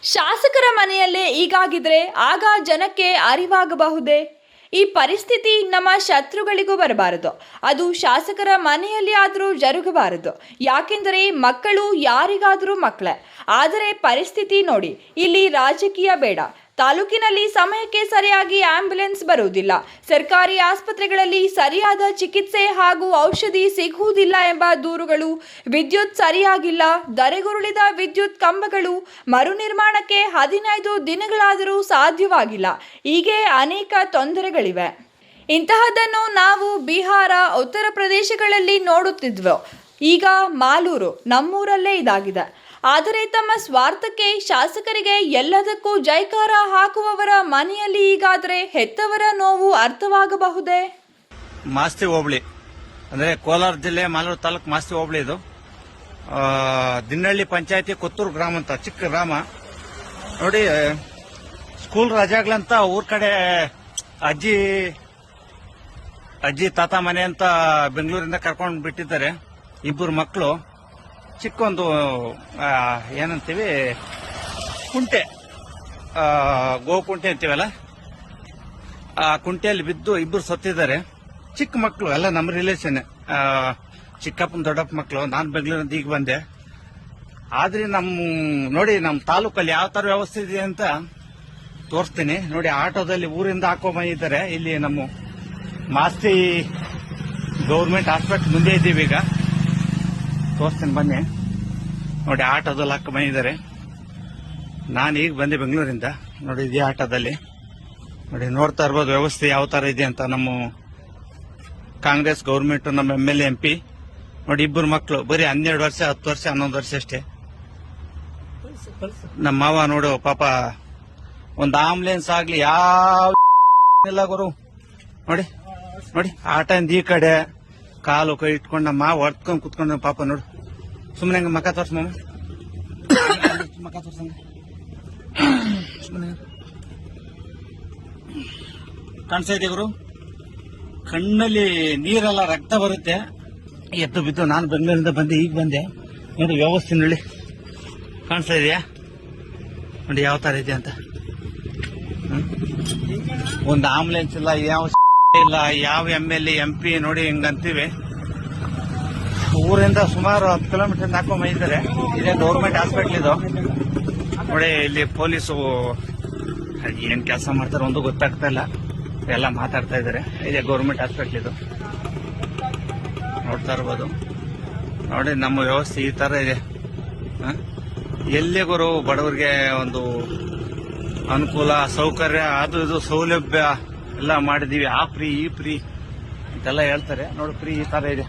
ಶಾಸಕರ ಮನೆಯಲ್ಲೇ ಹೀಗಾಗಿದ್ರೆ ಆಗ ಜನಕ್ಕೆ ಅರಿವಾಗಬಹುದೇ? ಈ ಪರಿಸ್ಥಿತಿ ನಮ್ಮ ಶತ್ರುಗಳಿಗೂ ಬರಬಾರದು. ಅದು ಶಾಸಕರ ಮನೆಯಲ್ಲಿ ಆದರೂ ಜರುಗಬಾರದು. ಯಾಕೆಂದರೆ ಮಕ್ಕಳು ಯಾರಿಗಾದರೂ ಮಕ್ಕಳೇ. ಆದರೆ ಪರಿಸ್ಥಿತಿ ನೋಡಿ, ಇಲ್ಲಿ ರಾಜಕೀಯ ಬೇಡ. ತಾಲೂಕಿನಲ್ಲಿ ಸಮಯಕ್ಕೆ ಸರಿಯಾಗಿ ಆಂಬ್ಯುಲೆನ್ಸ್ ಬರುವುದಿಲ್ಲ. ಸರ್ಕಾರಿ ಆಸ್ಪತ್ರೆಗಳಲ್ಲಿ ಸರಿಯಾದ ಚಿಕಿತ್ಸೆ ಹಾಗೂ ಔಷಧಿ ಸಿಗುವುದಿಲ್ಲ ಎಂಬ ದೂರುಗಳು. ವಿದ್ಯುತ್ ಸರಿಯಾಗಿಲ್ಲ. ಧರೆಗುರುಳಿದ ವಿದ್ಯುತ್ ಕಂಬಗಳು ಮರು ನಿರ್ಮಾಣಕ್ಕೆ 15 ದಿನಗಳಾದರೂ ಸಾಧ್ಯವಾಗಿಲ್ಲ. ಹೀಗೆ ಅನೇಕ ತೊಂದರೆಗಳಿವೆ. ಇಂತಹದನ್ನು ನಾವು ಬಿಹಾರ, ಉತ್ತರ ಪ್ರದೇಶಗಳಲ್ಲಿ ನೋಡುತ್ತಿದ್ವು. ಈಗ ಮಾಲೂರು ನಮ್ಮೂರಲ್ಲೇ ಇದಾಗಿದೆ. ಆದರೆ ತಮ್ಮ ಸ್ವಾರ್ಥಕ್ಕೆ ಶಾಸಕರಿಗೆ ಎಲ್ಲದಕ್ಕೂ ಜೈಕಾರ ಹಾಕುವವರ ಮನೆಯಲ್ಲಿ ಹೀಗಾದರೆ ಹೆತ್ತವರ ನೋವು ಅರ್ಥವಾಗಬಹುದೇ? ಮಾಸ್ತಿ ಹೋಬಳಿ ಅಂದ್ರೆ ಕೋಲಾರ ಜಿಲ್ಲೆ ಮಾಲೂರು ತಾಲೂಕು ಮಾಸ್ತಿ ಹೋಬಳಿ ಇದು. ದಿನ್ನಳ್ಳಿ ಪಂಚಾಯತಿ ಕೊತ್ತೂರು ಗ್ರಾಮ ಅಂತ ಚಿಕ್ಕ ಗ್ರಾಮ ನೋಡಿ. ಸ್ಕೂಲ್ ರಜಾಗ್ಲಂತ ಊರ್ ಕಡೆ ಅಜ್ಜಿ ತಾತ ಮನೆ ಅಂತ ಬೆಂಗಳೂರಿಂದ ಕರ್ಕೊಂಡು ಬಿಟ್ಟಿದ್ದಾರೆ. ಇಬ್ಬರು ಮಕ್ಕಳು ಚಿಕ್ಕೊಂದು ಏನಂತೀವಿ ಕುಂಟೆ, ಗೋಕುಂಟೆ ಅಂತೀವಲ್ಲ, ಆ ಕುಂಟೆಯಲ್ಲಿ ಬಿದ್ದು ಇಬ್ಬರು ಸತ್ತಿದ್ದಾರೆ. ಚಿಕ್ಕ ಮಕ್ಕಳು ಎಲ್ಲ ನಮ್ಮ ರಿಲೇಷನ್, ಚಿಕ್ಕಪ್ಪನ ದೊಡ್ಡಪ್ಪ ಮಕ್ಕಳು. ನಾನು ಬೆಂಗಳೂರಿಂದ ಈಗ ಬಂದೆ. ಆದ್ರೆ ನೋಡಿ ನಮ್ಮ ತಾಲೂಕಲ್ಲಿ ಯಾವ ತರ ವ್ಯವಸ್ಥೆ ಇದೆ ಅಂತ ತೋರಿಸ್ತೀನಿ ನೋಡಿ. ಆಟೋದಲ್ಲಿ ಊರಿಂದ ಹಾಕೊಂಡ್ಬಂದಿದ್ದಾರೆ. ಇಲ್ಲಿ ನಮ್ಮ ಮಾಸ್ತಿ ಗೌರ್ಮೆಂಟ್ ಹಾಸ್ಪಿಟಲ್ ಮುಂದೆ ಇದ್ದೀವಿ ಈಗ. ತೋರಿಸ್ತೀನಿ ಬನ್ನಿ ನೋಡಿ. ಆಟೋದಲ್ಲಿ ಹಾಕಿ ಬಂದಿದ್ದಾರೆ. ನಾನು ಈಗ ಬಂದೆ ಬೆಂಗಳೂರಿಂದ ನೋಡಿ. ಇದೇ ಆಟೋದಲ್ಲಿ ನೋಡಿ, ನೋಡ್ತಾ ಇರ್ಬೋದು ವ್ಯವಸ್ಥೆ ಯಾವ ತರ ಇದೆ ಅಂತ. ನಮ್ಮ ಕಾಂಗ್ರೆಸ್ ಗೌರ್ಮೆಂಟ್, ನಮ್ಮ MLA MP ನೋಡಿ. ಇಬ್ಬರು ಮಕ್ಕಳು ಬರೀ 12 ವರ್ಷ, 10 ವರ್ಷ, 11 ವರ್ಷ ಅಷ್ಟೇ. ನಮ್ಮ ಮಾವ ನೋಡು ಪಾಪ, ಒಂದು ಆಂಬುಲೆನ್ಸ್ ಆಗ್ಲಿ ಯಾವ ಇಲ್ಲ ಗುರು ನೋಡಿ. ನೋಡಿ ಆಟೋದಿಂದ ಈ ಕಡೆ ಕಾಲು ಕೈ ಇಟ್ಕೊಂಡು ನಮ್ಮ ಮಾವ ಹೊಡ್ಕೊಂಡು ಕುತ್ಕೊಂಡು ಪಾಪ ನೋಡು. ಸುಮ್ಮನೆ ಹಂಗ ಮಕ್ಕ ತೋರ್ಸ ಮಾಮ, ಮಕ್ಕ ತೋರ್ಸಂಗ ಸುಮ್ಮನೆ ಕಾಣಿಸ್ತಾ ಇದೆ ಗುರು. ಕಣ್ಣಲ್ಲಿ ನೀರೆಲ್ಲ ರಕ್ತ ಬರುತ್ತೆ. ಎದ್ದು ಬಿದ್ದು ನಾನು ಬೆಂಗಳೂರಿಂದ ಬಂದೆ, ಈಗ ಬಂದೆ ನೋಡಿ. ವ್ಯವಸ್ಥೆ ನೋಡಿ ಕಾಣಿಸ್ತಾ ಇದೆಯಾ ನೋಡಿ ಯಾವ ತರ ಇದೆ ಅಂತ. ಒಂದು ಆಂಬುಲೆನ್ಸ್ ಇಲ್ಲ, ಯಾವ ಇಲ್ಲ, ಯಾವ MLA MP ನೋಡಿ ಹಿಂಗಂತೀವಿ. ಊರಿಂದ ಸುಮಾರು 10 ಕಿಲೋಮೀಟರ್ ಹಾಕೊಂಡ್ ಬಂದಿದ್ದಾರೆ. ಇದೇ ಗೌರ್ಮೆಂಟ್ ಹಾಸ್ಪಿಟಲ್ ಇದು ನೋಡಿ. ಇಲ್ಲಿ ಪೊಲೀಸು ಏನ್ ಕೆಲಸ ಮಾಡ್ತಾರೆ ಒಂದು ಗೊತ್ತಾಗ್ತಾ ಇಲ್ಲ, ಎಲ್ಲ ಮಾತಾಡ್ತಾ ಇದ್ದಾರೆ. ಇದೇ ಗೌರ್ಮೆಂಟ್ ಹಾಸ್ಪಿಟಲ್ ಇದು, ನೋಡ್ತಾ ಇರ್ಬೋದು ನೋಡಿ. ನಮ್ಮ ವ್ಯವಸ್ಥೆ ಈ ತರ ಇದೆ. ಎಲ್ಲಿಗೂ ಬಡವರಿಗೆ ಒಂದು ಅನುಕೂಲ, ಸೌಕರ್ಯ, ಅದು ಇದು ಸೌಲಭ್ಯ ಎಲ್ಲ ಮಾಡಿದೀವಿ. ಆ ಫ್ರೀ ಈ ಫ್ರೀ ಅಂತೆಲ್ಲ ಹೇಳ್ತಾರೆ ನೋಡಿ. ಫ್ರೀ ಈ ತರ ಇದೆ.